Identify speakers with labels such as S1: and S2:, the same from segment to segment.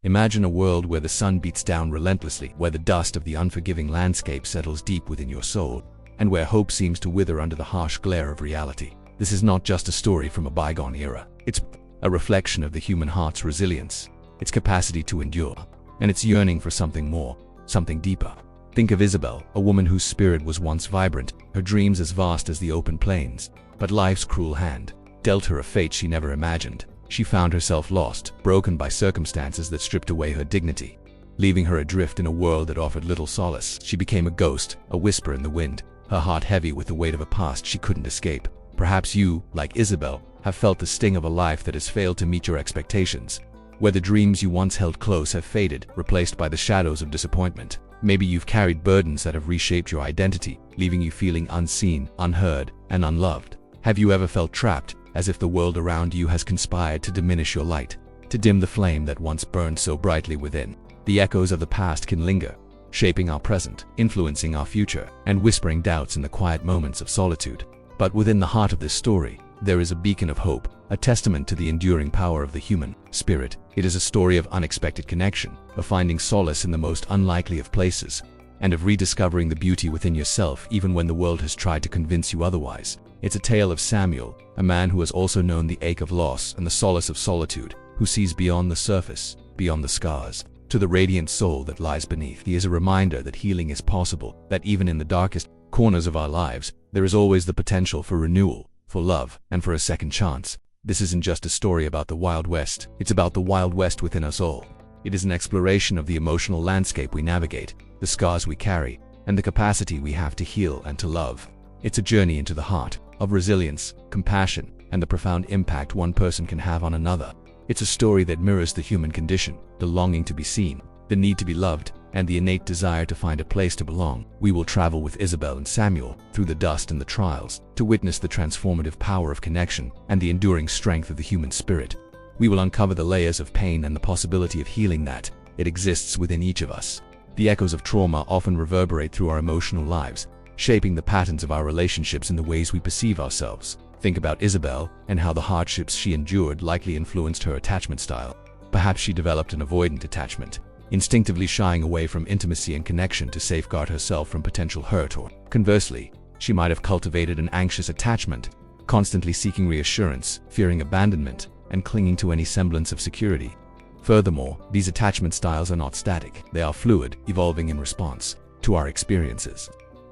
S1: Imagine a world where the sun beats down relentlessly, where the dust of the unforgiving landscape settles deep within your soul, and where hope seems to wither under the harsh glare of reality. This is not just a story from a bygone era. It's a reflection of the human heart's resilience, its capacity to endure, and its yearning for something more, something deeper. Think of Isabel, a woman whose spirit was once vibrant, her dreams as vast as the open plains. But life's cruel hand dealt her a fate she never imagined. She found herself lost, broken by circumstances that stripped away her dignity. Leaving her adrift in a world that offered little solace, she became a ghost, a whisper in the wind, her heart heavy with the weight of a past she couldn't escape. Perhaps you, like Isabel, have felt the sting of a life that has failed to meet your expectations, where the dreams you once held close have faded, replaced by the shadows of disappointment. Maybe you've carried burdens that have reshaped your identity, leaving you feeling unseen, unheard, and unloved. Have you ever felt trapped, as if the world around you has conspired to diminish your light, to dim the flame that once burned so brightly within? The echoes of the past can linger, shaping our present, influencing our future, and whispering doubts in the quiet moments of solitude. But within the heart of this story, there is a beacon of hope, a testament to the enduring power of the human spirit. It is a story of unexpected connection, of finding solace in the most unlikely of places, and of rediscovering the beauty within yourself even when the world has tried to convince you otherwise. It's a tale of Samuel, a man who has also known the ache of loss and the solace of solitude, who sees beyond the surface, beyond the scars, to the radiant soul that lies beneath. He is a reminder that healing is possible, that even in the darkest corners of our lives, there is always the potential for renewal, for love, and for a second chance. This isn't just a story about the Wild West, it's about the Wild West within us all. It is an exploration of the emotional landscape we navigate, the scars we carry, and the capacity we have to heal and to love. It's a journey into the heart of resilience, compassion, and the profound impact one person can have on another. It's a story that mirrors the human condition, the longing to be seen, the need to be loved, and the innate desire to find a place to belong. We will travel with Isabel and Samuel through the dust and the trials to witness the transformative power of connection and the enduring strength of the human spirit. We will uncover the layers of pain and the possibility of healing that it exists within each of us. The echoes of trauma often reverberate through our emotional lives, shaping the patterns of our relationships and the ways we perceive ourselves. Think about Isabel and how the hardships she endured likely influenced her attachment style. Perhaps she developed an avoidant attachment, instinctively shying away from intimacy and connection to safeguard herself from potential hurt, or conversely, she might have cultivated an anxious attachment, constantly seeking reassurance, fearing abandonment, and clinging to any semblance of security. Furthermore, these attachment styles are not static. They are fluid, evolving in response to our experiences.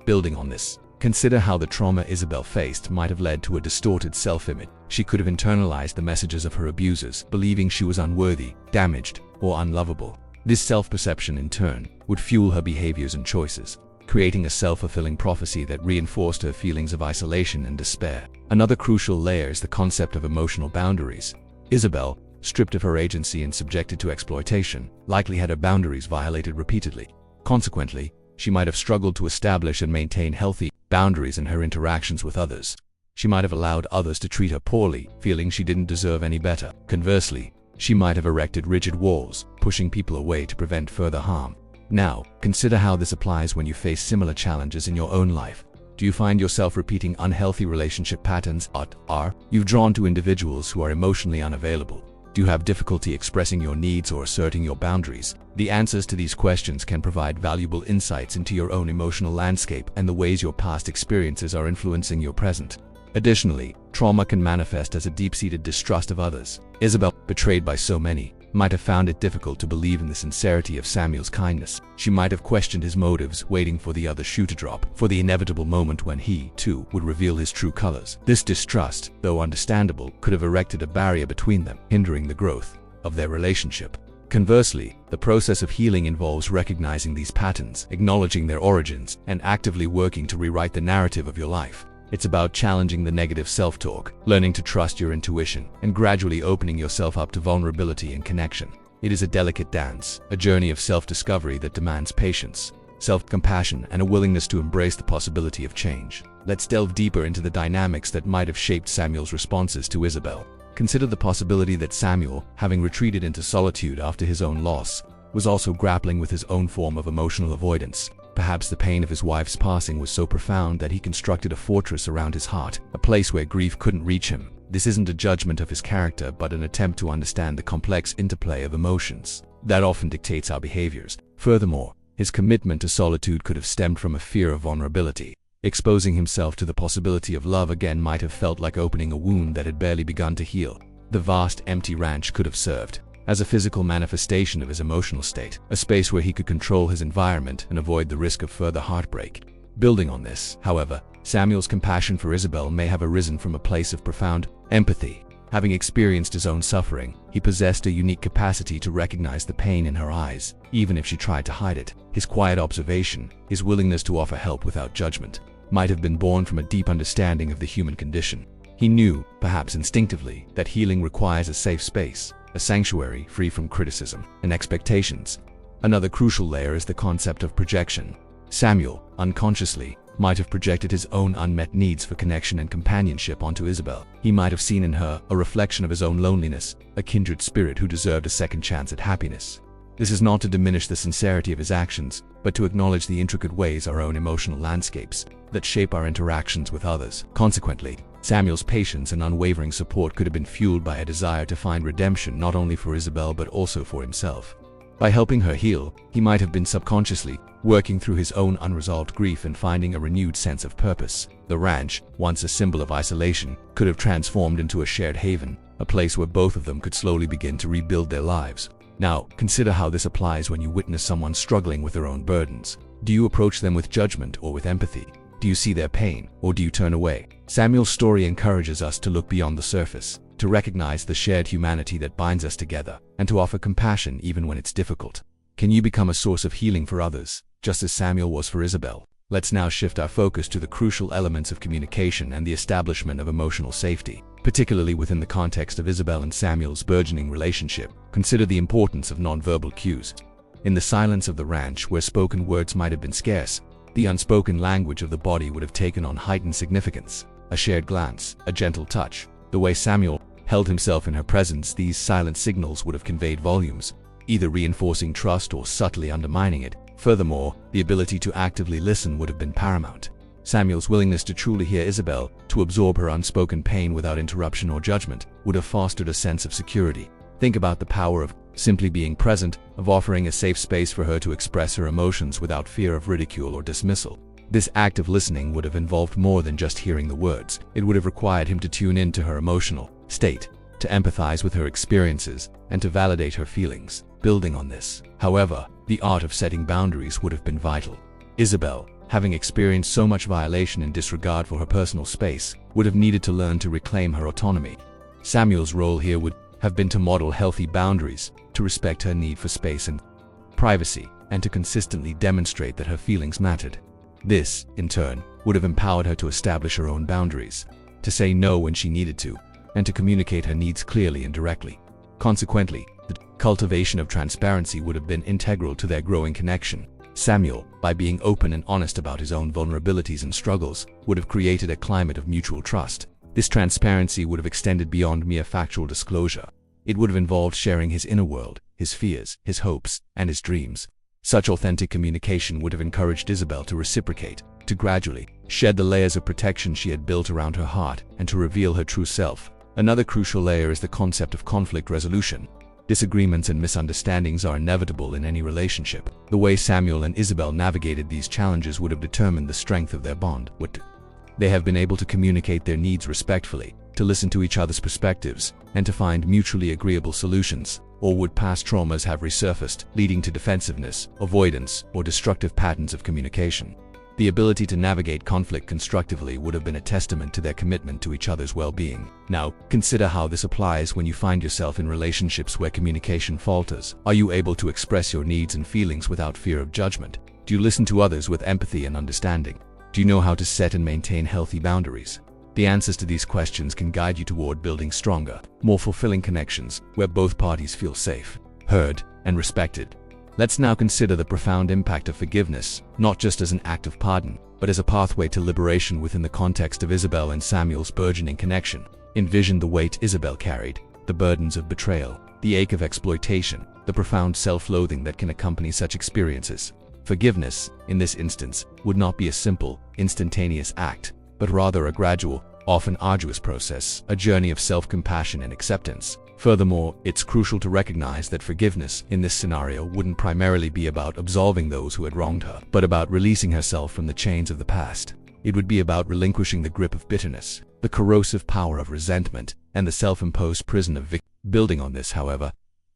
S1: Building on this, consider how the trauma Isabel faced might have led to a distorted self-image. She could have internalized the messages of her abusers, believing she was unworthy, damaged, or unlovable. This self-perception, in turn, would fuel her behaviors and choices, creating a self-fulfilling prophecy that reinforced her feelings of isolation and despair. Another crucial layer is the concept of emotional boundaries. Isabel, stripped of her agency and subjected to exploitation, likely had her boundaries violated repeatedly. Consequently, she might have struggled to establish and maintain healthy boundaries in her interactions with others. She might have allowed others to treat her poorly, feeling she didn't deserve any better. Conversely, she might have erected rigid walls, pushing people away to prevent further harm. Now, consider how this applies when you face similar challenges in your own life. Do you find yourself repeating unhealthy relationship patterns? Are you drawn to individuals who are emotionally unavailable? Do you have difficulty expressing your needs or asserting your boundaries? The answers to these questions can provide valuable insights into your own emotional landscape and the ways your past experiences are influencing your present. Additionally, trauma can manifest as a deep-seated distrust of others. Isabel, betrayed by so many, might have found it difficult to believe in the sincerity of Samuel's kindness. She might have questioned his motives, waiting for the other shoe to drop, for the inevitable moment when he, too, would reveal his true colors. This distrust, though understandable, could have erected a barrier between them, hindering the growth of their relationship. Conversely, the process of healing involves recognizing these patterns, acknowledging their origins, and actively working to rewrite the narrative of your life. It's about challenging the negative self-talk, learning to trust your intuition, and gradually opening yourself up to vulnerability and connection. It is a delicate dance, a journey of self-discovery that demands patience, self-compassion, and a willingness to embrace the possibility of change. Let's delve deeper into the dynamics that might have shaped Samuel's responses to Isabel. Consider the possibility that Samuel, having retreated into solitude after his own loss, was also grappling with his own form of emotional avoidance. Perhaps the pain of his wife's passing was so profound that he constructed a fortress around his heart, a place where grief couldn't reach him. This isn't a judgment of his character, but an attempt to understand the complex interplay of emotions. that often dictates our behaviors. Furthermore, his commitment to solitude could have stemmed from a fear of vulnerability. Exposing himself to the possibility of love again might have felt like opening a wound that had barely begun to heal. The vast, empty ranch could have served as a physical manifestation of his emotional state, a space where he could control his environment and avoid the risk of further heartbreak. Building on this, however, Samuel's compassion for Isabel may have arisen from a place of profound empathy. Having experienced his own suffering, he possessed a unique capacity to recognize the pain in her eyes, even if she tried to hide it. His quiet observation, his willingness to offer help without judgment, might have been born from a deep understanding of the human condition. He knew, perhaps instinctively, that healing requires a safe space, a sanctuary free from criticism and expectations. Another crucial layer is the concept of projection. Samuel, unconsciously, might have projected his own unmet needs for connection and companionship onto Isabel. He might have seen in her a reflection of his own loneliness, a kindred spirit who deserved a second chance at happiness. This is not to diminish the sincerity of his actions, but to acknowledge the intricate ways our own emotional landscapes that shape our interactions with others. Consequently, Samuel's patience and unwavering support could have been fueled by a desire to find redemption not only for Isabel but also for himself. By helping her heal, he might have been subconsciously working through his own unresolved grief and finding a renewed sense of purpose. The ranch, once a symbol of isolation, could have transformed into a shared haven, a place where both of them could slowly begin to rebuild their lives. Now, consider how this applies when you witness someone struggling with their own burdens. Do you approach them with judgment or with empathy? Do you see their pain, or do you turn away? Samuel's story encourages us to look beyond the surface, to recognize the shared humanity that binds us together, and to offer compassion even when it's difficult. Can you become a source of healing for others, just as Samuel was for Isabel? Let's now shift our focus to the crucial elements of communication and the establishment of emotional safety, particularly within the context of Isabel and Samuel's burgeoning relationship. Consider the importance of nonverbal cues. In the silence of the ranch, where spoken words might have been scarce, the unspoken language of the body would have taken on heightened significance. A shared glance, a gentle touch, the way Samuel held himself in her presence, these silent signals would have conveyed volumes, either reinforcing trust or subtly undermining it. Furthermore, the ability to actively listen would have been paramount. Samuel's willingness to truly hear Isabel, to absorb her unspoken pain without interruption or judgment, would have fostered a sense of security. Think about the power of simply being present, of offering a safe space for her to express her emotions without fear of ridicule or dismissal. This act of listening would have involved more than just hearing the words. It would have required him to tune in to her emotional state, to empathize with her experiences, and to validate her feelings. Building on this, however, the art of setting boundaries would have been vital. Isabel, having experienced so much violation and disregard for her personal space, would have needed to learn to reclaim her autonomy. Samuel's role here would have been to model healthy boundaries, to respect her need for space and privacy, and to consistently demonstrate that her feelings mattered. This, in turn, would have empowered her to establish her own boundaries, to say no when she needed to, and to communicate her needs clearly and directly. Consequently, the cultivation of transparency would have been integral to their growing connection. Samuel, by being open and honest about his own vulnerabilities and struggles, would have created a climate of mutual trust. This transparency would have extended beyond mere factual disclosure. It would have involved sharing his inner world, his fears, his hopes, and his dreams. Such authentic communication would have encouraged Isabel to reciprocate, to gradually shed the layers of protection she had built around her heart, and to reveal her true self. Another crucial layer is the concept of conflict resolution. Disagreements and misunderstandings are inevitable in any relationship. The way Samuel and Isabel navigated these challenges would have determined the strength of their bond. Would they have been able to communicate their needs respectfully, to listen to each other's perspectives, and to find mutually agreeable solutions? Or would past traumas have resurfaced, leading to defensiveness, avoidance, or destructive patterns of communication? The ability to navigate conflict constructively would have been a testament to their commitment to each other's well-being. Now, consider how this applies when you find yourself in relationships where communication falters. Are you able to express your needs and feelings without fear of judgment? Do you listen to others with empathy and understanding? Do you know how to set and maintain healthy boundaries? The answers to these questions can guide you toward building stronger, more fulfilling connections where both parties feel safe, heard, and respected. Let's now consider the profound impact of forgiveness, not just as an act of pardon, but as a pathway to liberation within the context of Isabel and Samuel's burgeoning connection. Envision the weight Isabel carried, the burdens of betrayal, the ache of exploitation, the profound self-loathing that can accompany such experiences. Forgiveness, in this instance, would not be a simple, instantaneous act, but rather a gradual, often arduous process, a journey of self-compassion and acceptance. Furthermore, it's crucial to recognize that forgiveness in this scenario wouldn't primarily be about absolving those who had wronged her, but about releasing herself from the chains of the past. It would be about relinquishing the grip of bitterness, the corrosive power of resentment, and the self-imposed prison of victim. Building on this, however,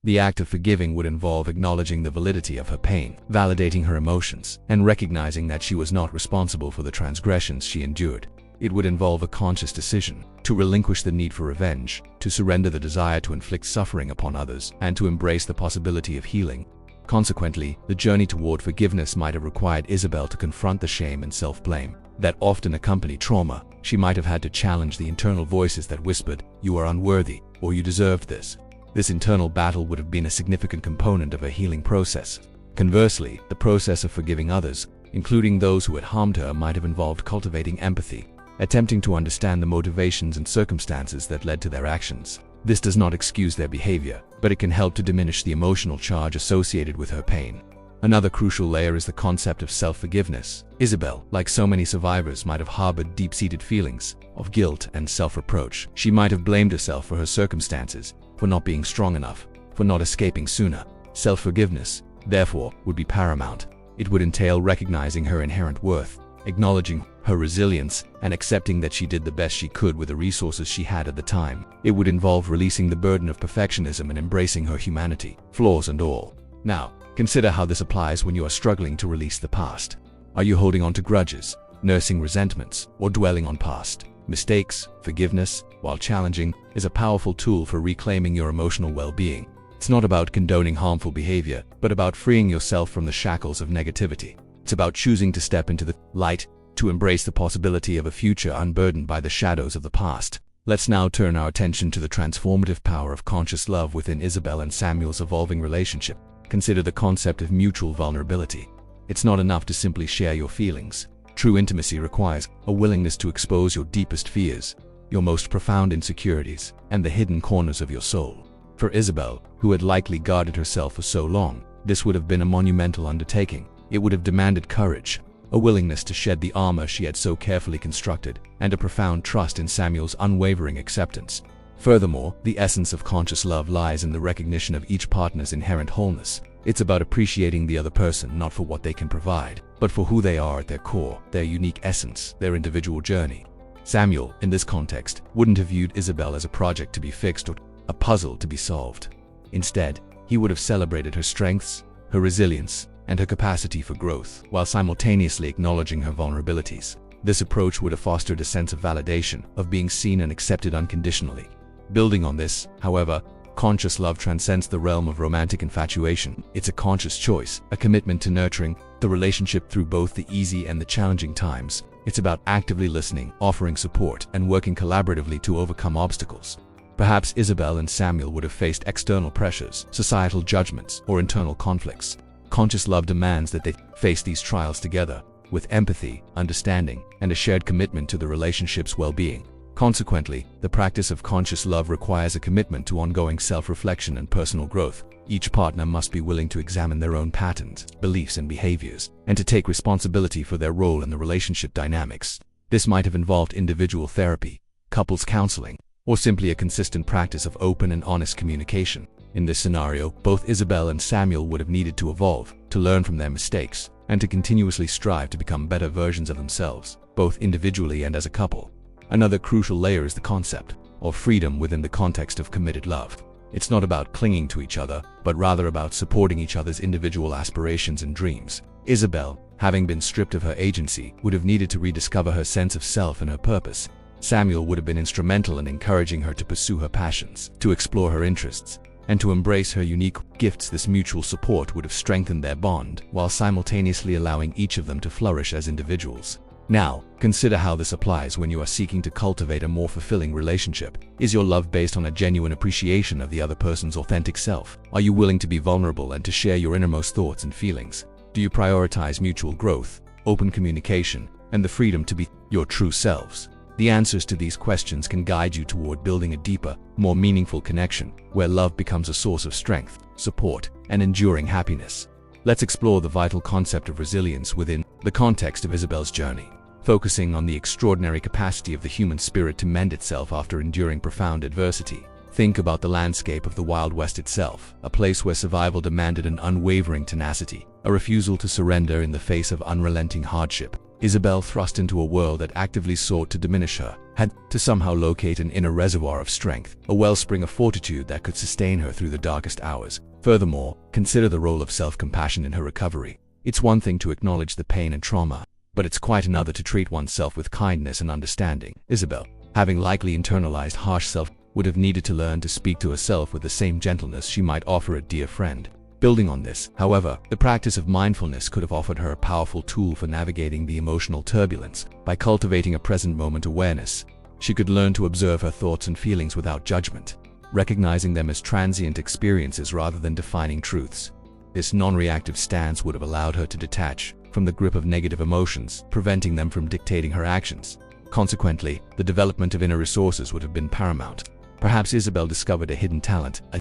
S1: the act of forgiving would involve acknowledging the validity of her pain, validating her emotions, and recognizing that she was not responsible for the transgressions she endured. It would involve a conscious decision to relinquish the need for revenge, to surrender the desire to inflict suffering upon others, and to embrace the possibility of healing. Consequently, the journey toward forgiveness might have required Isabel to confront the shame and self-blame that often accompany trauma. She might have had to challenge the internal voices that whispered, "You are unworthy," or "You deserved this." This internal battle would have been a significant component of her healing process. Conversely, the process of forgiving others, including those who had harmed her, might have involved cultivating empathy, attempting to understand the motivations and circumstances that led to their actions. This does not excuse their behavior, but it can help to diminish the emotional charge associated with her pain. Another crucial layer is the concept of self-forgiveness. Isabel, like so many survivors, might have harbored deep-seated feelings of guilt and self-reproach. She might have blamed herself for her circumstances, for not being strong enough, for not escaping sooner. Self-forgiveness, therefore, would be paramount. It would entail recognizing her inherent worth, acknowledging her resilience, and accepting that she did the best she could with the resources she had at the time. It would involve releasing the burden of perfectionism and embracing her humanity, flaws and all. Now, consider how this applies when you are struggling to release the past. Are you holding on to grudges, nursing resentments, or dwelling on past mistakes? Forgiveness, while challenging, is a powerful tool for reclaiming your emotional well-being. It's not about condoning harmful behavior, but about freeing yourself from the shackles of negativity. It's about choosing to step into the light, to embrace the possibility of a future unburdened by the shadows of the past. Let's now turn our attention to the transformative power of conscious love within Isabel and Samuel's evolving relationship. Consider the concept of mutual vulnerability. It's not enough to simply share your feelings. True intimacy requires a willingness to expose your deepest fears, your most profound insecurities, and the hidden corners of your soul. For Isabel, who had likely guarded herself for so long, this would have been a monumental undertaking. It would have demanded courage, a willingness to shed the armor she had so carefully constructed, and a profound trust in Samuel's unwavering acceptance. Furthermore, the essence of conscious love lies in the recognition of each partner's inherent wholeness. It's about appreciating the other person not for what they can provide, but for who they are at their core, their unique essence, their individual journey. Samuel, in this context, wouldn't have viewed Isabel as a project to be fixed or a puzzle to be solved. Instead, he would have celebrated her strengths, her resilience, and her capacity for growth, while simultaneously acknowledging her vulnerabilities. This approach would have fostered a sense of validation, of being seen and accepted unconditionally. Building on this, however, conscious love transcends the realm of romantic infatuation. It's a conscious choice, a commitment to nurturing the relationship through both the easy and the challenging times. It's about actively listening, offering support, and working collaboratively to overcome obstacles. Perhaps Isabel and Samuel would have faced external pressures, societal judgments, or internal conflicts. Conscious love demands that they face these trials together, with empathy, understanding, and a shared commitment to the relationship's well-being. Consequently, the practice of conscious love requires a commitment to ongoing self-reflection and personal growth. Each partner must be willing to examine their own patterns, beliefs, and behaviors, and to take responsibility for their role in the relationship dynamics. This might have involved individual therapy, couples counseling, or simply a consistent practice of open and honest communication. In this scenario, both Isabel and Samuel would have needed to evolve, to learn from their mistakes, and to continuously strive to become better versions of themselves, both individually and as a couple. Another crucial layer is the concept of freedom within the context of committed love. It's not about clinging to each other, but rather about supporting each other's individual aspirations and dreams. Isabel, having been stripped of her agency, would have needed to rediscover her sense of self and her purpose. Samuel would have been instrumental in encouraging her to pursue her passions, to explore her interests, and to embrace her unique gifts. This mutual support would have strengthened their bond, while simultaneously allowing each of them to flourish as individuals. Now, consider how this applies when you are seeking to cultivate a more fulfilling relationship. Is your love based on a genuine appreciation of the other person's authentic self? Are you willing to be vulnerable and to share your innermost thoughts and feelings? Do you prioritize mutual growth, open communication, and the freedom to be your true selves? The answers to these questions can guide you toward building a deeper, more meaningful connection, where love becomes a source of strength, support, and enduring happiness. Let's explore the vital concept of resilience within the context of Isabel's journey, focusing on the extraordinary capacity of the human spirit to mend itself after enduring profound adversity. Think about the landscape of the Wild West itself, a place where survival demanded an unwavering tenacity, a refusal to surrender in the face of unrelenting hardship. Isabel, thrust into a world that actively sought to diminish her, had to somehow locate an inner reservoir of strength, a wellspring of fortitude that could sustain her through the darkest hours. Furthermore, consider the role of self-compassion in her recovery. It's one thing to acknowledge the pain and trauma, but it's quite another to treat oneself with kindness and understanding. Isabel, having likely internalized harsh self, would have needed to learn to speak to herself with the same gentleness she might offer a dear friend. Building on this, however, the practice of mindfulness could have offered her a powerful tool for navigating the emotional turbulence. By cultivating a present moment awareness, she could learn to observe her thoughts and feelings without judgment, recognizing them as transient experiences rather than defining truths. This non-reactive stance would have allowed her to detach from the grip of negative emotions, preventing them from dictating her actions. Consequently, the development of inner resources would have been paramount. Perhaps Isabel discovered a hidden talent, a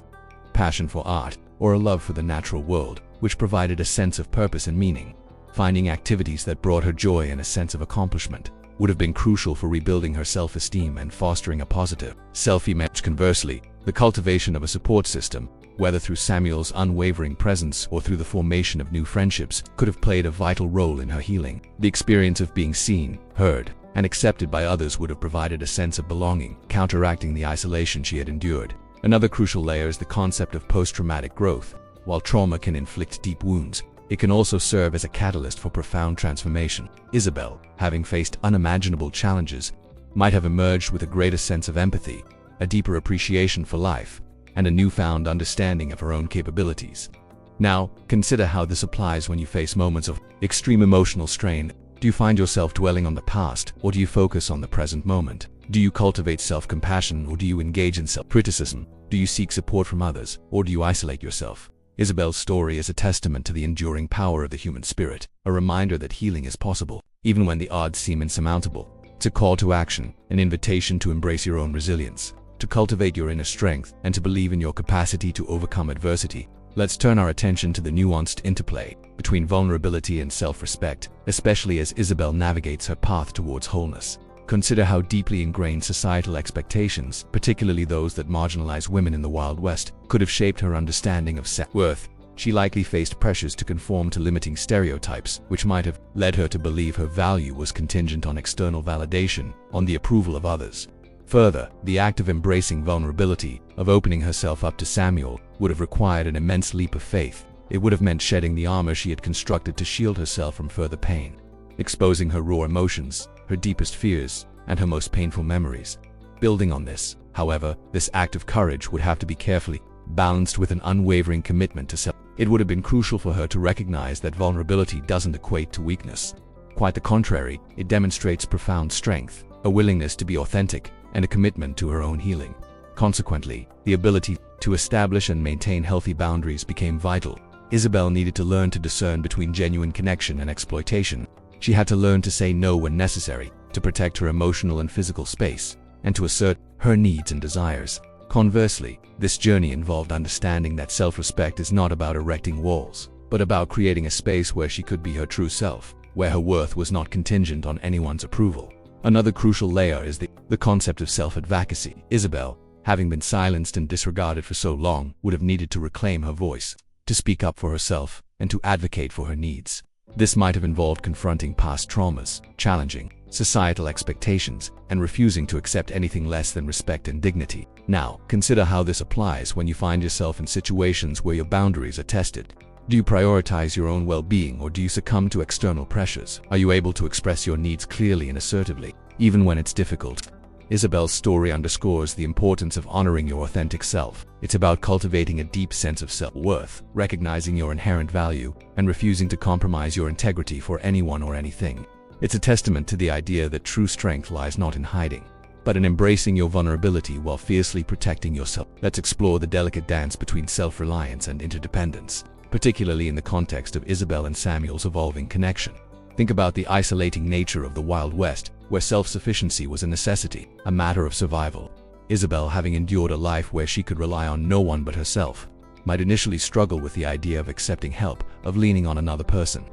S1: passion for art, or a love for the natural world, which provided a sense of purpose and meaning. Finding activities that brought her joy and a sense of accomplishment would have been crucial for rebuilding her self-esteem and fostering a positive self-image. Conversely, the cultivation of a support system, whether through Samuel's unwavering presence or through the formation of new friendships, could have played a vital role in her healing. The experience of being seen, heard, and accepted by others would have provided a sense of belonging, counteracting the isolation she had endured. Another crucial layer is the concept of post-traumatic growth. While trauma can inflict deep wounds, it can also serve as a catalyst for profound transformation. Isabel, having faced unimaginable challenges, might have emerged with a greater sense of empathy, a deeper appreciation for life, and a newfound understanding of her own capabilities. Now, consider how this applies when you face moments of extreme emotional strain. Do you find yourself dwelling on the past, or do you focus on the present moment? Do you cultivate self-compassion, or do you engage in self-criticism? Do you seek support from others, or do you isolate yourself? Isabel's story is a testament to the enduring power of the human spirit, a reminder that healing is possible, even when the odds seem insurmountable. It's a call to action, an invitation to embrace your own resilience, to cultivate your inner strength, and to believe in your capacity to overcome adversity. Let's turn our attention to the nuanced interplay between vulnerability and self-respect, especially as Isabel navigates her path towards wholeness. Consider how deeply ingrained societal expectations, particularly those that marginalize women in the Wild West, could have shaped her understanding of self-worth. She likely faced pressures to conform to limiting stereotypes, which might have led her to believe her value was contingent on external validation, on the approval of others. Further, the act of embracing vulnerability, of opening herself up to Samuel, would have required an immense leap of faith. It would have meant shedding the armor she had constructed to shield herself from further pain, exposing her raw emotions, her deepest fears, and her most painful memories. Building on this, however, this act of courage would have to be carefully balanced with an unwavering commitment to self. It would have been crucial for her to recognize that vulnerability doesn't equate to weakness. Quite the contrary, it demonstrates profound strength, a willingness to be authentic, and a commitment to her own healing. Consequently, the ability to establish and maintain healthy boundaries became vital. Isabel needed to learn to discern between genuine connection and exploitation. She had to learn to say no when necessary, to protect her emotional and physical space, and to assert her needs and desires. Conversely, this journey involved understanding that self-respect is not about erecting walls, but about creating a space where she could be her true self, where her worth was not contingent on anyone's approval. Another crucial layer is the concept of self-advocacy. Isabel, having been silenced and disregarded for so long, would have needed to reclaim her voice, to speak up for herself, and to advocate for her needs. This might have involved confronting past traumas, challenging societal expectations, and refusing to accept anything less than respect and dignity. Now, consider how this applies when you find yourself in situations where your boundaries are tested. Do you prioritize your own well-being, or do you succumb to external pressures? Are you able to express your needs clearly and assertively, even when it's difficult? Isabel's story underscores the importance of honoring your authentic self. It's about cultivating a deep sense of self-worth, recognizing your inherent value, and refusing to compromise your integrity for anyone or anything. It's a testament to the idea that true strength lies not in hiding, but in embracing your vulnerability while fiercely protecting yourself. Let's explore the delicate dance between self-reliance and interdependence, particularly in the context of Isabel and Samuel's evolving connection. Think about the isolating nature of the Wild West, where self-sufficiency was a necessity, a matter of survival. Isabel, having endured a life where she could rely on no one but herself, might initially struggle with the idea of accepting help, of leaning on another person.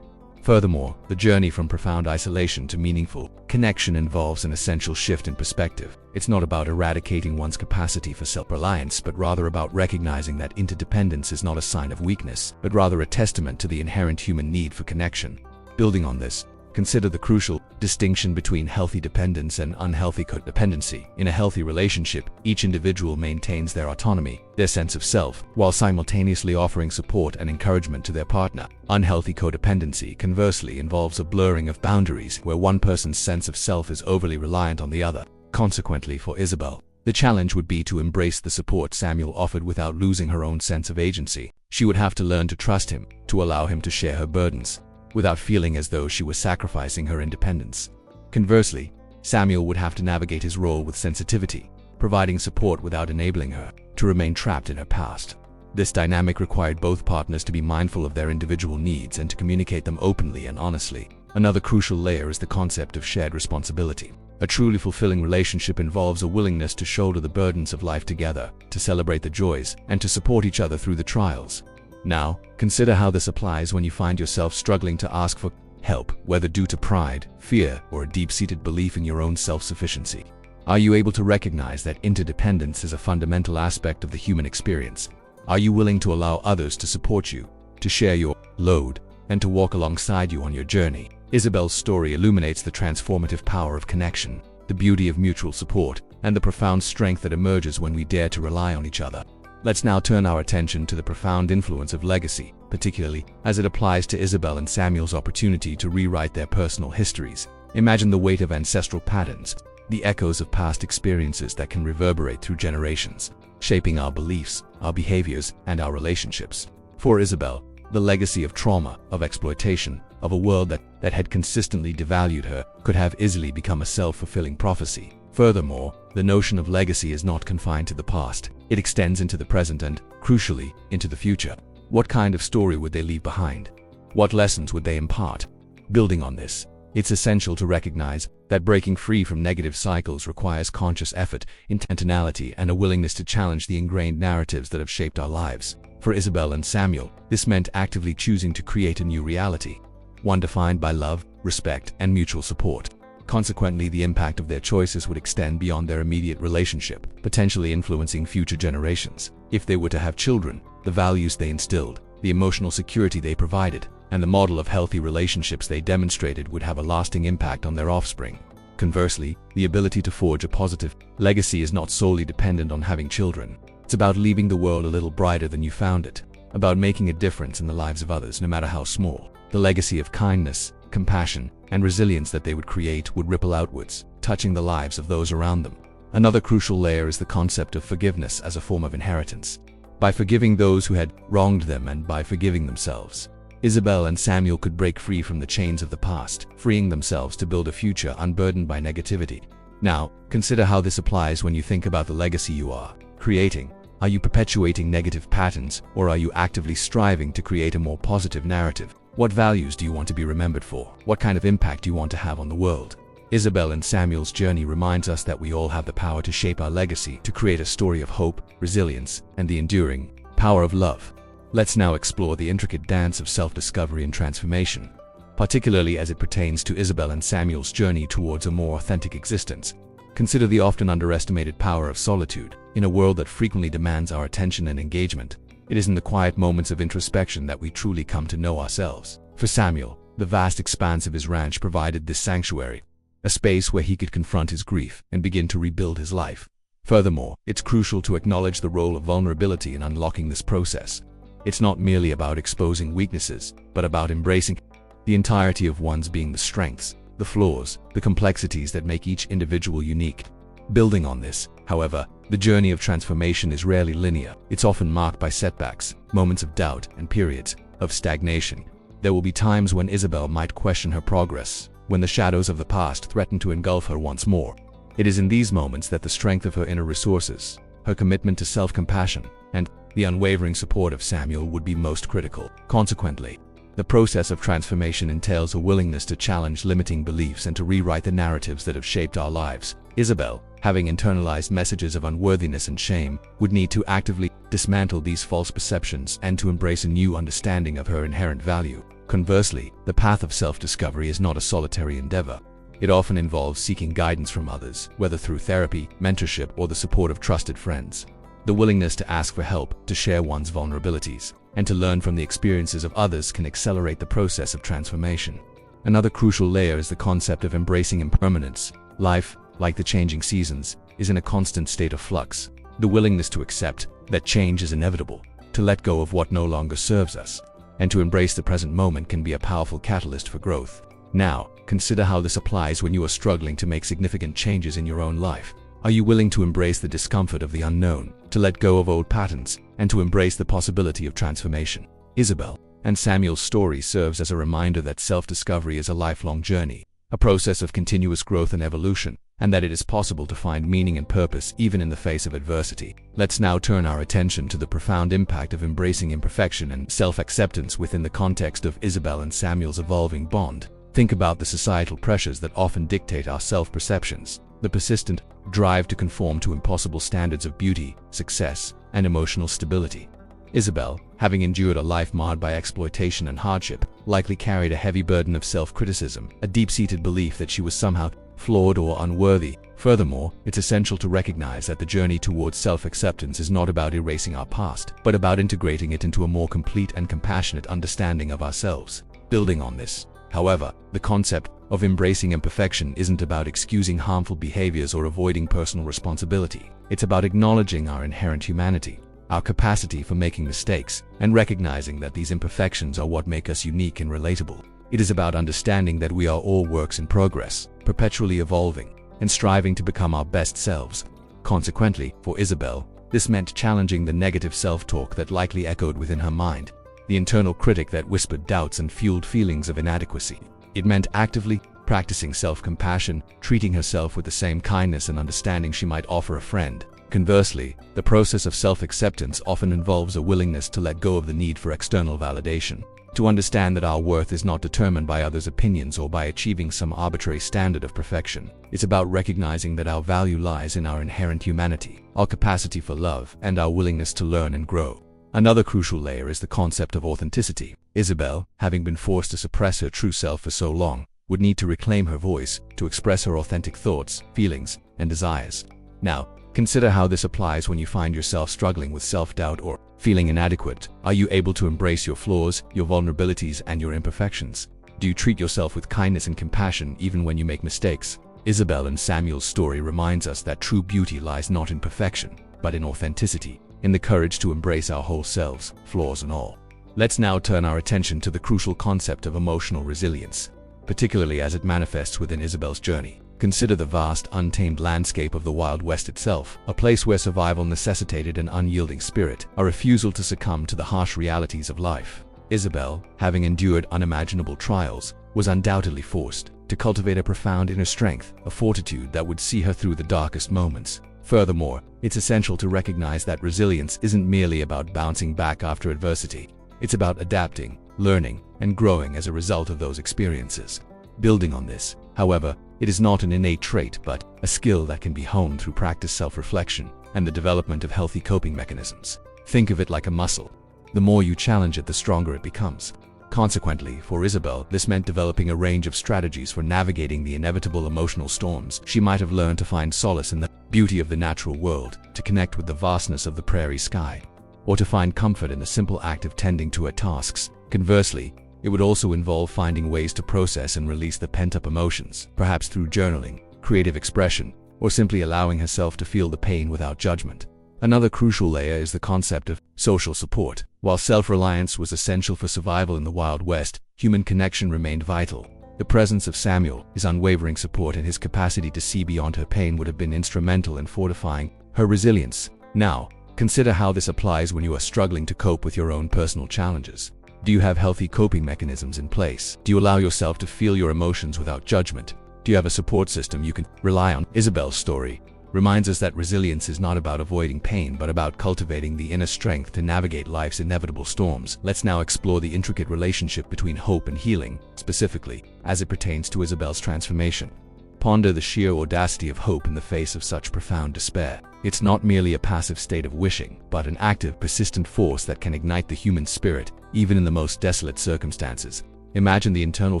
S1: Furthermore, the journey from profound isolation to meaningful connection involves an essential shift in perspective. It's not about eradicating one's capacity for self-reliance, but rather about recognizing that interdependence is not a sign of weakness, but rather a testament to the inherent human need for connection. Building on this, consider the crucial distinction between healthy dependence and unhealthy codependency. In a healthy relationship, each individual maintains their autonomy, their sense of self, while simultaneously offering support and encouragement to their partner. Unhealthy codependency, conversely, involves a blurring of boundaries where one person's sense of self is overly reliant on the other. Consequently, for Isabel, the challenge would be to embrace the support Samuel offered without losing her own sense of agency. She would have to learn to trust him, to allow him to share her burdens, without feeling as though she was sacrificing her independence. Conversely, Samuel would have to navigate his role with sensitivity, providing support without enabling her to remain trapped in her past. This dynamic required both partners to be mindful of their individual needs and to communicate them openly and honestly. Another crucial layer is the concept of shared responsibility. A truly fulfilling relationship involves a willingness to shoulder the burdens of life together, to celebrate the joys, and to support each other through the trials. Now, consider how this applies when you find yourself struggling to ask for help, whether due to pride, fear, or a deep-seated belief in your own self-sufficiency. Are you able to recognize that interdependence is a fundamental aspect of the human experience? Are you willing to allow others to support you, to share your load, and to walk alongside you on your journey? Isabel's story illuminates the transformative power of connection, the beauty of mutual support, and the profound strength that emerges when we dare to rely on each other. Let's now turn our attention to the profound influence of legacy, particularly as it applies to Isabel and Samuel's opportunity to rewrite their personal histories. Imagine the weight of ancestral patterns, the echoes of past experiences that can reverberate through generations, shaping our beliefs, our behaviors, and our relationships. For Isabel, the legacy of trauma, of exploitation, of a world that had consistently devalued her, could have easily become a self-fulfilling prophecy. Furthermore, the notion of legacy is not confined to the past. It extends into the present and, crucially, into the future. What kind of story would they leave behind? What lessons would they impart? Building on this, it's essential to recognize that breaking free from negative cycles requires conscious effort, intentionality, and a willingness to challenge the ingrained narratives that have shaped our lives. For Isabel and Samuel, this meant actively choosing to create a new reality, one defined by love, respect, and mutual support. Consequently, the impact of their choices would extend beyond their immediate relationship, potentially influencing future generations. If they were to have children, the values they instilled, the emotional security they provided, and the model of healthy relationships they demonstrated would have a lasting impact on their offspring. Conversely, the ability to forge a positive legacy is not solely dependent on having children. It's about leaving the world a little brighter than you found it, about making a difference in the lives of others, no matter how small. The legacy of kindness, compassion, and resilience that they would create would ripple outwards, touching the lives of those around them. Another crucial layer is the concept of forgiveness as a form of inheritance. By forgiving those who had wronged them and by forgiving themselves, Isabel and Samuel could break free from the chains of the past, freeing themselves to build a future unburdened by negativity. Now, consider how this applies when you think about the legacy you are creating. Are you perpetuating negative patterns, or are you actively striving to create a more positive narrative? What values do you want to be remembered for? What kind of impact do you want to have on the world? Isabel and Samuel's journey reminds us that we all have the power to shape our legacy, to create a story of hope, resilience, and the enduring power of love. Let's now explore the intricate dance of self-discovery and transformation, particularly as it pertains to Isabel and Samuel's journey towards a more authentic existence. Consider the often underestimated power of solitude. In a world that frequently demands our attention and engagement, it is in the quiet moments of introspection that we truly come to know ourselves. For Samuel, the vast expanse of his ranch provided this sanctuary, a space where he could confront his grief and begin to rebuild his life. Furthermore, it's crucial to acknowledge the role of vulnerability in unlocking this process. It's not merely about exposing weaknesses, but about embracing the entirety of one's being, the strengths, the flaws, the complexities that make each individual unique. Building on this, however, the journey of transformation is rarely linear. It's often marked by setbacks, moments of doubt, and periods of stagnation. There will be times when Isabel might question her progress, when the shadows of the past threaten to engulf her once more. It is in these moments that the strength of her inner resources, her commitment to self-compassion, and the unwavering support of Samuel would be most critical. Consequently, the process of transformation entails a willingness to challenge limiting beliefs and to rewrite the narratives that have shaped our lives. Isabel, having internalized messages of unworthiness and shame, would need to actively dismantle these false perceptions and to embrace a new understanding of her inherent value. Conversely, the path of self-discovery is not a solitary endeavor. It often involves seeking guidance from others, whether through therapy, mentorship, or the support of trusted friends. The willingness to ask for help, to share one's vulnerabilities, and to learn from the experiences of others can accelerate the process of transformation. Another crucial layer is the concept of embracing impermanence. Life, like the changing seasons, is in a constant state of flux. The willingness to accept that change is inevitable, to let go of what no longer serves us, and to embrace the present moment can be a powerful catalyst for growth. Now, consider how this applies when you are struggling to make significant changes in your own life. Are you willing to embrace the discomfort of the unknown, to let go of old patterns, and to embrace the possibility of transformation? Isabel and Samuel's story serves as a reminder that self-discovery is a lifelong journey, a process of continuous growth and evolution, and that it is possible to find meaning and purpose even in the face of adversity. Let's now turn our attention to the profound impact of embracing imperfection and self-acceptance within the context of Isabel and Samuel's evolving bond. Think about the societal pressures that often dictate our self-perceptions, the persistent drive to conform to impossible standards of beauty, success, and emotional stability. Isabel, having endured a life marred by exploitation and hardship, likely carried a heavy burden of self-criticism, a deep-seated belief that she was somehow flawed or unworthy. Furthermore, it's essential to recognize that the journey towards self-acceptance is not about erasing our past, but about integrating it into a more complete and compassionate understanding of ourselves. Building on this, however, the concept of embracing imperfection isn't about excusing harmful behaviors or avoiding personal responsibility. It's about acknowledging our inherent humanity, our capacity for making mistakes, and recognizing that these imperfections are what make us unique and relatable. It is about understanding that we are all works in progress, perpetually evolving, and striving to become our best selves. Consequently, for Isabel, this meant challenging the negative self-talk that likely echoed within her mind, the internal critic that whispered doubts and fueled feelings of inadequacy. It meant actively practicing self-compassion, treating herself with the same kindness and understanding she might offer a friend. Conversely, the process of self-acceptance often involves a willingness to let go of the need for external validation, to understand that our worth is not determined by others' opinions or by achieving some arbitrary standard of perfection. It's about recognizing that our value lies in our inherent humanity, our capacity for love, and our willingness to learn and grow. Another crucial layer is the concept of authenticity. Isabel, having been forced to suppress her true self for so long, would need to reclaim her voice, to express her authentic thoughts, feelings, and desires. Now, consider how this applies when you find yourself struggling with self-doubt or feeling inadequate. Are you able to embrace your flaws, your vulnerabilities, and your imperfections? Do you treat yourself with kindness and compassion even when you make mistakes? Isabel and Samuel's story reminds us that true beauty lies not in perfection, but in authenticity, in the courage to embrace our whole selves, flaws and all. Let's now turn our attention to the crucial concept of emotional resilience, particularly as it manifests within Isabel's journey. Consider the vast, untamed landscape of the Wild West itself, a place where survival necessitated an unyielding spirit, a refusal to succumb to the harsh realities of life. Isabel, having endured unimaginable trials, was undoubtedly forced to cultivate a profound inner strength, a fortitude that would see her through the darkest moments. Furthermore, it's essential to recognize that resilience isn't merely about bouncing back after adversity. It's about adapting, learning, and growing as a result of those experiences. Building on this, however, it is not an innate trait but a skill that can be honed through practice, self-reflection, and the development of healthy coping mechanisms. Think of it like a muscle. The more you challenge it, the stronger it becomes. Consequently, for Isabel, this meant developing a range of strategies for navigating the inevitable emotional storms. She might have learned to find solace in the beauty of the natural world, to connect with the vastness of the prairie sky, or to find comfort in the simple act of tending to her tasks. Conversely, it would also involve finding ways to process and release the pent-up emotions, perhaps through journaling, creative expression, or simply allowing herself to feel the pain without judgment. Another crucial layer is the concept of social support. While self-reliance was essential for survival in the Wild West, human connection remained vital. The presence of Samuel, his unwavering support, and his capacity to see beyond her pain would have been instrumental in fortifying her resilience. Now, consider how this applies when you are struggling to cope with your own personal challenges. Do you have healthy coping mechanisms in place? Do you allow yourself to feel your emotions without judgment? Do you have a support system you can rely on? Isabel's story reminds us that resilience is not about avoiding pain, but about cultivating the inner strength to navigate life's inevitable storms. Let's now explore the intricate relationship between hope and healing, specifically as it pertains to Isabel's transformation. Ponder the sheer audacity of hope in the face of such profound despair. It's not merely a passive state of wishing, but an active, persistent force that can ignite the human spirit, even in the most desolate circumstances. Imagine the internal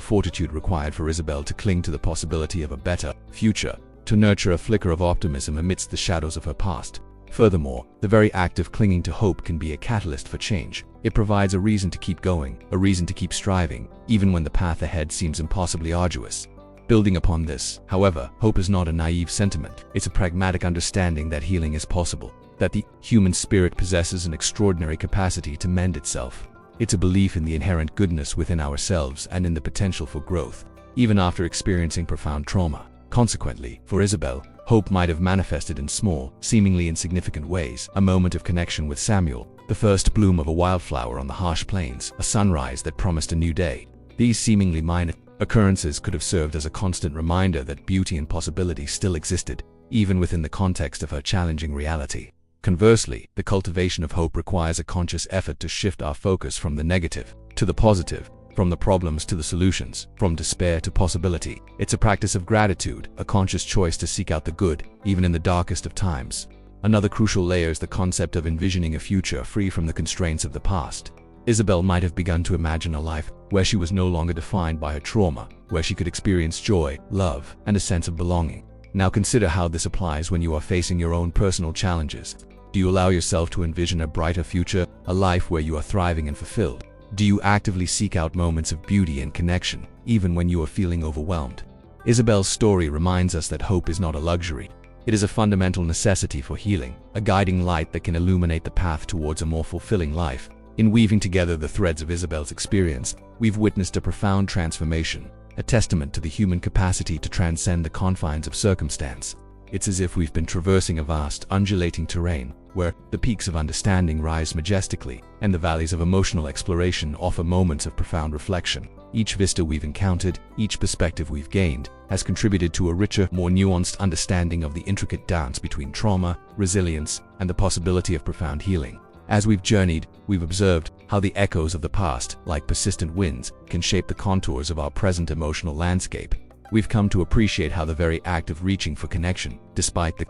S1: fortitude required for Isabel to cling to the possibility of a better future, to nurture a flicker of optimism amidst the shadows of her past. Furthermore, the very act of clinging to hope can be a catalyst for change. It provides a reason to keep going, a reason to keep striving, even when the path ahead seems impossibly arduous. Building upon this, however, hope is not a naive sentiment. It's a pragmatic understanding that healing is possible, that the human spirit possesses an extraordinary capacity to mend itself. It's a belief in the inherent goodness within ourselves and in the potential for growth, even after experiencing profound trauma. Consequently, for Isabel, hope might have manifested in small, seemingly insignificant ways: a moment of connection with Samuel, the first bloom of a wildflower on the harsh plains, a sunrise that promised a new day. These seemingly minor occurrences could have served as a constant reminder that beauty and possibility still existed, even within the context of her challenging reality. Conversely, the cultivation of hope requires a conscious effort to shift our focus from the negative to the positive, from the problems to the solutions, from despair to possibility. It's a practice of gratitude, a conscious choice to seek out the good, even in the darkest of times. Another crucial layer is the concept of envisioning a future free from the constraints of the past. Isabel might have begun to imagine a life where she was no longer defined by her trauma, where she could experience joy, love, and a sense of belonging. Now consider how this applies when you are facing your own personal challenges. Do you allow yourself to envision a brighter future, a life where you are thriving and fulfilled? Do you actively seek out moments of beauty and connection, even when you are feeling overwhelmed? Isabel's story reminds us that hope is not a luxury. It is a fundamental necessity for healing, a guiding light that can illuminate the path towards a more fulfilling life. In weaving together the threads of Isabel's experience, we've witnessed a profound transformation, a testament to the human capacity to transcend the confines of circumstance. It's as if we've been traversing a vast, undulating terrain, where the peaks of understanding rise majestically, and the valleys of emotional exploration offer moments of profound reflection. Each vista we've encountered, each perspective we've gained, has contributed to a richer, more nuanced understanding of the intricate dance between trauma, resilience, and the possibility of profound healing. As we've journeyed, we've observed how the echoes of the past, like persistent winds, can shape the contours of our present emotional landscape. We've come to appreciate how the very act of reaching for connection, despite the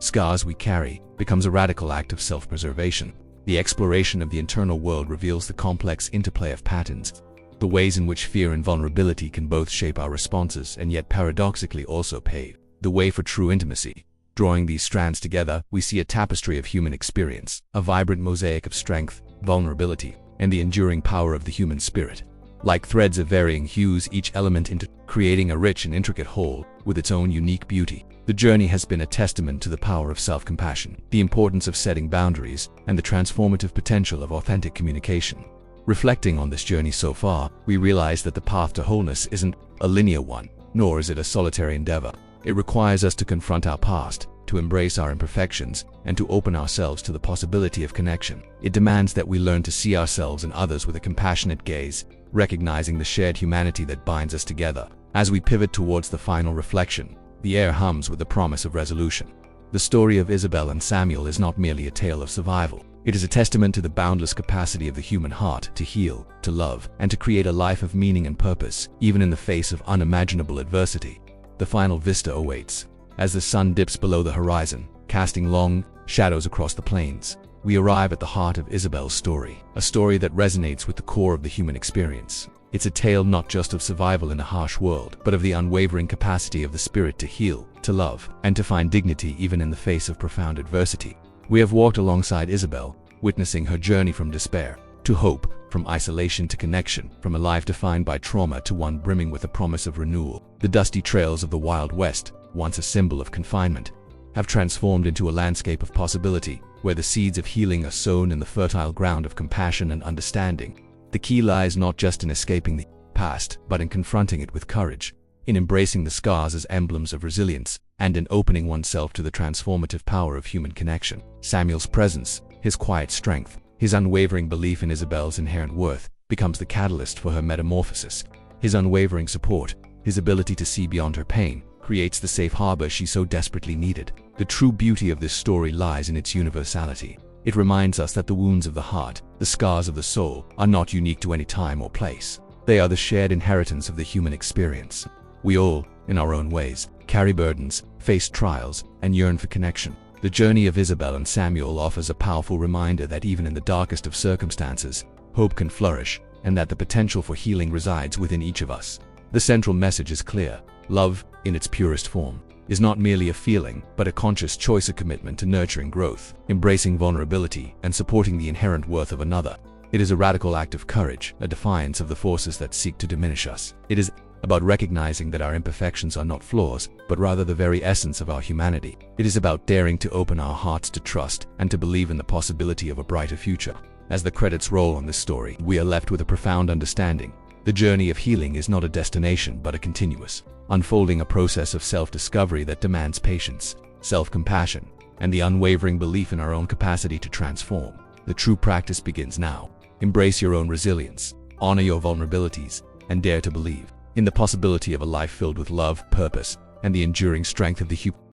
S1: scars we carry, becomes a radical act of self-preservation. The exploration of the internal world reveals the complex interplay of patterns, the ways in which fear and vulnerability can both shape our responses and yet paradoxically also pave the way for true intimacy. Drawing these strands together, we see a tapestry of human experience, a vibrant mosaic of strength, vulnerability, and the enduring power of the human spirit. Like threads of varying hues, each element creating a rich and intricate whole with its own unique beauty. The journey has been a testament to the power of self-compassion, the importance of setting boundaries, and the transformative potential of authentic communication. Reflecting on this journey so far, we realize that the path to wholeness isn't a linear one, nor is it a solitary endeavor. It requires us to confront our past, to embrace our imperfections, and to open ourselves to the possibility of connection. It demands that we learn to see ourselves and others with a compassionate gaze, recognizing the shared humanity that binds us together. As we pivot towards the final reflection, the air hums with the promise of resolution. The story of Isabel and Samuel is not merely a tale of survival. It is a testament to the boundless capacity of the human heart to heal, to love, and to create a life of meaning and purpose, even in the face of unimaginable adversity. The final vista awaits. As the sun dips below the horizon, casting long shadows across the plains, we arrive at the heart of Isabel's story, a story that resonates with the core of the human experience. It's a tale not just of survival in a harsh world, but of the unwavering capacity of the spirit to heal, to love, and to find dignity even in the face of profound adversity. We have walked alongside Isabel, witnessing her journey from despair to hope, from isolation to connection, from a life defined by trauma to one brimming with the promise of renewal. The dusty trails of the Wild West, once a symbol of confinement, have transformed into a landscape of possibility, where the seeds of healing are sown in the fertile ground of compassion and understanding. The key lies not just in escaping the past, but in confronting it with courage, in embracing the scars as emblems of resilience, and in opening oneself to the transformative power of human connection. Samuel's presence, his quiet strength, his unwavering belief in Isabel's inherent worth, becomes the catalyst for her metamorphosis. His unwavering support, his ability to see beyond her pain, creates the safe harbor she so desperately needed. The true beauty of this story lies in its universality. It reminds us that the wounds of the heart, the scars of the soul, are not unique to any time or place. They are the shared inheritance of the human experience. We all, in our own ways, carry burdens, face trials, and yearn for connection. The journey of Isabel and Samuel offers a powerful reminder that even in the darkest of circumstances, hope can flourish, and that the potential for healing resides within each of us. The central message is clear. Love, in its purest form, is not merely a feeling, but a conscious choice, a commitment to nurturing growth, embracing vulnerability, and supporting the inherent worth of another. It is a radical act of courage, a defiance of the forces that seek to diminish us. It is about recognizing that our imperfections are not flaws, but rather the very essence of our humanity. It is about daring to open our hearts to trust and to believe in the possibility of a brighter future. As the credits roll on this story, we are left with a profound understanding. The journey of healing is not a destination, but a continuous, unfolding a process of self-discovery that demands patience, self-compassion, and the unwavering belief in our own capacity to transform. The true practice begins now. Embrace your own resilience, honor your vulnerabilities, and dare to believe in the possibility of a life filled with love, purpose, and the enduring strength of the human.